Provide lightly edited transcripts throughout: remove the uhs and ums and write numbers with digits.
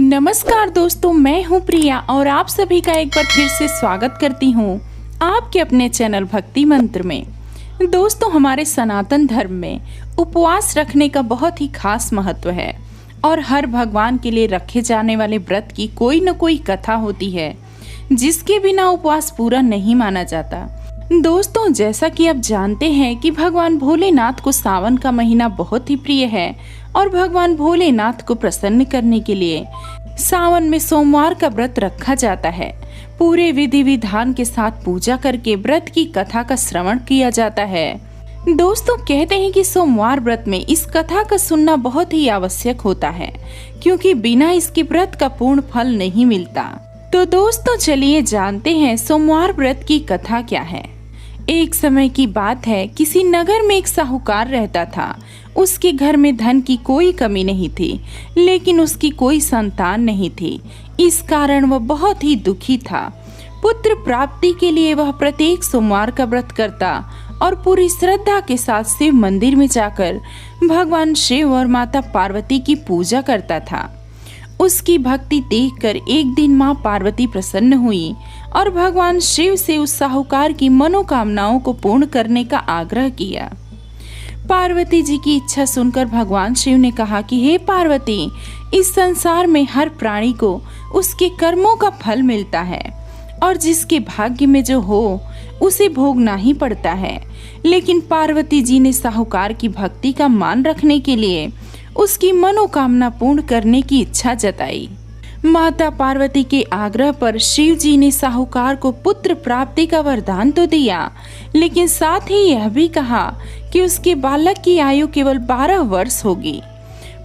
नमस्कार दोस्तों, मैं हूं प्रिया और आप सभी का एक बार फिर से स्वागत करती हूं आपके अपने चैनल भक्ति मंत्र में। दोस्तों, हमारे सनातन धर्म में उपवास रखने का बहुत ही खास महत्व है और हर भगवान के लिए रखे जाने वाले व्रत की कोई न कोई कथा होती है जिसके बिना उपवास पूरा नहीं माना जाता। दोस्तों, जैसा कि आप जानते हैं कि भगवान भोलेनाथ को सावन का महीना बहुत ही प्रिय है और भगवान भोलेनाथ को प्रसन्न करने के लिए सावन में सोमवार का व्रत रखा जाता है। पूरे विधि विधान के साथ पूजा करके व्रत की कथा का श्रवण किया जाता है। दोस्तों, कहते हैं कि सोमवार व्रत में इस कथा का सुनना बहुत ही आवश्यक होता है क्योंकि बिना इसके व्रत का पूर्ण फल नहीं मिलता। तो दोस्तों, चलिए जानते हैं सोमवार व्रत की कथा क्या है। एक समय की बात है, किसी नगर में एक साहूकार रहता था। उसके घर में धन की कोई कमी नहीं थी, लेकिन उसकी कोई संतान नहीं थी। इस कारण वह बहुत ही दुखी था। पुत्र प्राप्ति के लिए वह प्रत्येक सोमवार का व्रत करता और पूरी श्रद्धा के साथ शिव मंदिर में जाकर भगवान शिव और माता पार्वती की पूजा करता था। उसकी भक्ति देखकर एक दिन माँ पार्वती प्रसन्न हुई और भगवान शिव से उस साहूकार की मनोकामनाओं को पूर्ण करने का आग्रह किया। पार्वती जी की इच्छा सुनकर भगवान शिव ने कहा कि हे पार्वती, इस संसार में हर प्राणी को उसके कर्मों का फल मिलता है और जिसके भाग्य में जो हो उसे भोगना ही पड़ता है। लेकिन पार्वती जी ने साहूकार की भक्ति का मान रखने के लिए उसकी मनोकामना पूर्ण करने की इच्छा जताई। माता पार्वती के आग्रह पर शिव जी ने साहूकार को पुत्र प्राप्ति का वरदान तो दिया, लेकिन साथ ही यह भी कहा कि उसके बालक की आयु केवल 12 वर्ष होगी।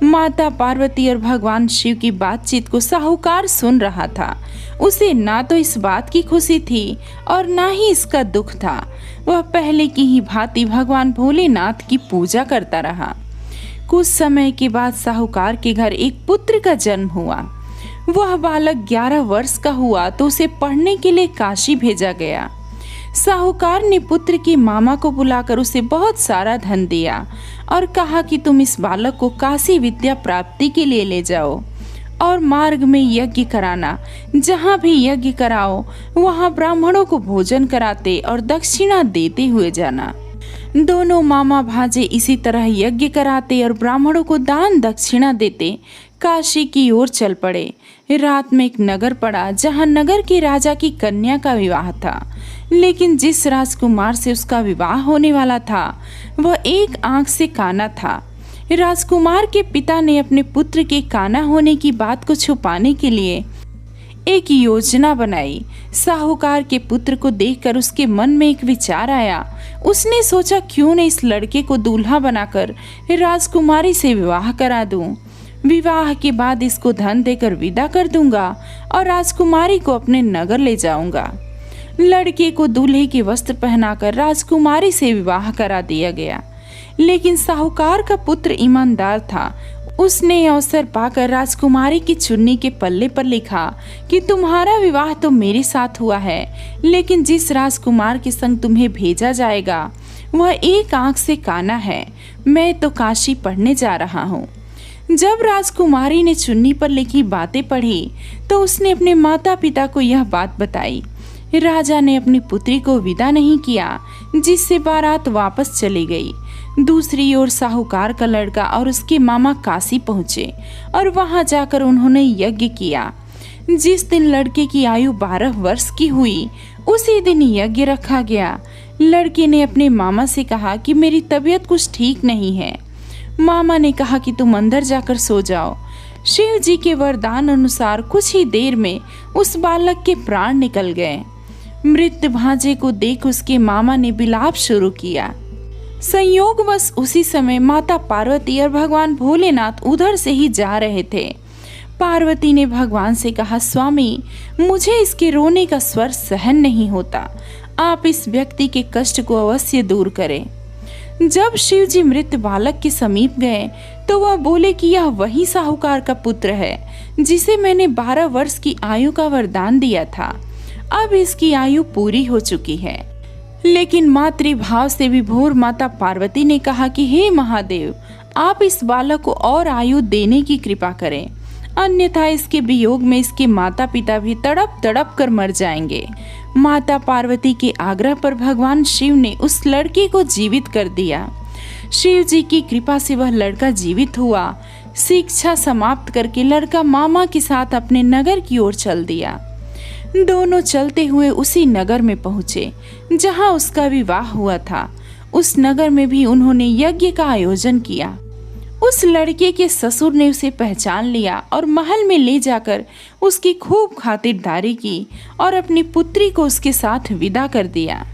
माता पार्वती और भगवान शिव की बातचीत को साहूकार सुन रहा था। उसे ना तो इस बात की खुशी थी और ना ही इसका दुख था। वह पहले की ही भांति भगवान भोलेनाथ की पूजा करता रहा। कुछ समय के बाद साहूकार के घर एक पुत्र का जन्म हुआ। वह बालक 11 वर्ष का हुआ तो उसे पढ़ने के लिए काशी भेजा गया। साहूकार ने पुत्र की मामा को बुलाकर उसे बहुत सारा धन दिया और कहा कि तुम इस बालक को काशी विद्या प्राप्ति के लिए ले जाओ और मार्ग में यज्ञ कराना। जहाँ भी यज्ञ कराओ वहाँ ब्राह्मणों को भोजन कराते और दक्षिणा देते हुए जाना। दोनों मामा भांजे इसी तरह यज्ञ कराते और ब्राह्मणों को दान दक्षिणा देते काशी की ओर चल पड़े। रात में एक नगर पड़ा जहां नगर के राजा की कन्या का विवाह था, लेकिन जिस राजकुमार से उसका विवाह होने वाला था वह एक आंख से काना था। राजकुमार के पिता ने अपने पुत्र के काना होने की बात को छुपाने के लिए एक योजना बनाई। साहूकार के पुत्र को देखकर उसके मन में एक विचार आया। उसने सोचा, क्यों न इस लड़के को दूल्हा बनाकर राजकुमारी से विवाह करा दूं। विवाह के बाद इसको धन देकर विदा कर दूंगा और राजकुमारी को अपने नगर ले जाऊंगा। लड़के को दूल्हे के वस्त्र पहनाकर राजकुमारी से विवाह करा दिया गया। लेकिन साहूकार का पुत्र ईमानदार था। उसने अवसर पाकर राजकुमारी की चुन्नी के पल्ले पर लिखा कि तुम्हारा विवाह तो मेरे साथ हुआ है, लेकिन जिस राजकुमार के संग तुम्हें भेजा जाएगा वह एक आंख से काना है। मैं तो काशी पढ़ने जा रहा हूँ। जब राजकुमारी ने चुन्नी पर लिखी बातें पढ़ी तो उसने अपने माता पिता को यह बात बताई। राजा ने अपनी पुत्री को विदा नहीं किया, जिससे बारात वापस चली गई। दूसरी ओर साहूकार का लड़का और उसके मामा काशी पहुंचे और वहां जाकर उन्होंने यज्ञ किया। जिस दिन लड़के की आयु 12 वर्ष की हुई उसी दिन यज्ञ रखा गया। लड़के ने अपने मामा से कहा कि मेरी तबीयत कुछ ठीक नहीं है। मामा ने कहा कि तुम अंदर जाकर सो जाओ। शिव जी के वरदान अनुसार कुछ ही देर में उस बालक के प्राण निकल गए। मृत भांजे को देख उसके मामा ने विलाप शुरू किया। संयोगवश उसी समय माता पार्वती और भगवान भोलेनाथ उधर से ही जा रहे थे। पार्वती ने भगवान से कहा, स्वामी, मुझे इसके रोने का स्वर सहन नहीं होता। आप इस व्यक्ति के कष्ट को अवश्य दूर करें। जब शिव जी मृत बालक के समीप गए तो वह बोले कि यह वही साहूकार का पुत्र है जिसे मैंने 12 वर्ष की आयु का वरदान दिया था। अब इसकी आयु पूरी हो चुकी है। लेकिन मातृभाव से विभोर माता पार्वती ने कहा कि हे महादेव, आप इस बालक को और आयु देने की कृपा करें। अन्यथा इसके वियोग में इसके माता पिता भी तड़प तड़प कर मर जाएंगे। माता पार्वती के आग्रह पर भगवान शिव ने उस लड़के को जीवित कर दिया। शिव जी की कृपा से वह लड़का जीवित हुआ। शिक्षा समाप्त करके लड़का मामा के साथ अपने नगर की ओर चल दिया। दोनों चलते हुए उसी नगर में पहुंचे जहां उसका विवाह हुआ था। उस नगर में भी उन्होंने यज्ञ का आयोजन किया। उस लड़के के ससुर ने उसे पहचान लिया और महल में ले जाकर उसकी खूब खातिरदारी की और अपनी पुत्री को उसके साथ विदा कर दिया।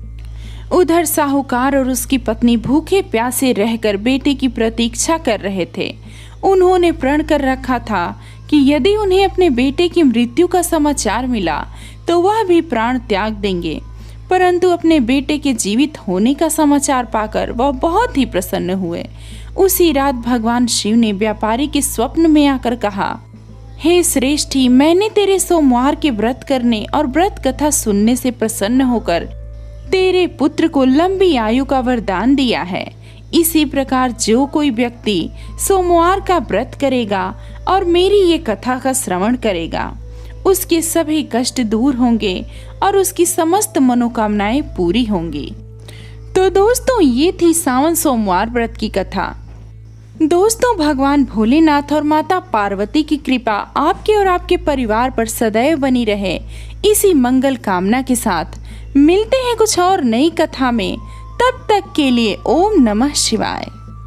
उधर साहूकार और उसकी पत्नी भूखे प्यासे रहकर बेटे की प्रतीक्षा कर रहे थे। उन्होंने प्रण कर रखा था कि यदि उन्हें अपने बेटे की मृत्यु का समाचार मिला तो वह भी प्राण त्याग देंगे। परंतु अपने बेटे के जीवित होने का समाचार पाकर वह बहुत ही प्रसन्न हुए। उसी रात भगवान शिव ने व्यापारी के स्वप्न में आकर कहा, हे श्रेष्ठी, मैंने तेरे सोमवार के व्रत करने और व्रत कथा सुनने से प्रसन्न होकर तेरे पुत्र को लंबी आयु का वरदान दिया है। इसी प्रकार जो कोई व्यक्ति सोमवार का व्रत करेगा और मेरी ये कथा का श्रवण करेगा, उसके सभी कष्ट दूर होंगे और उसकी समस्त मनोकामनाएं पूरी होंगी। तो दोस्तों, ये थी सावन सोमवार व्रत की कथा। दोस्तों, भगवान भोलेनाथ और माता पार्वती की कृपा आपके और आपके परिवार पर सदैव बनी रहे, इसी मंगल कामना के साथ मिलते हैं कुछ और नई कथा में। तब तक के लिए ओम नमः शिवाय।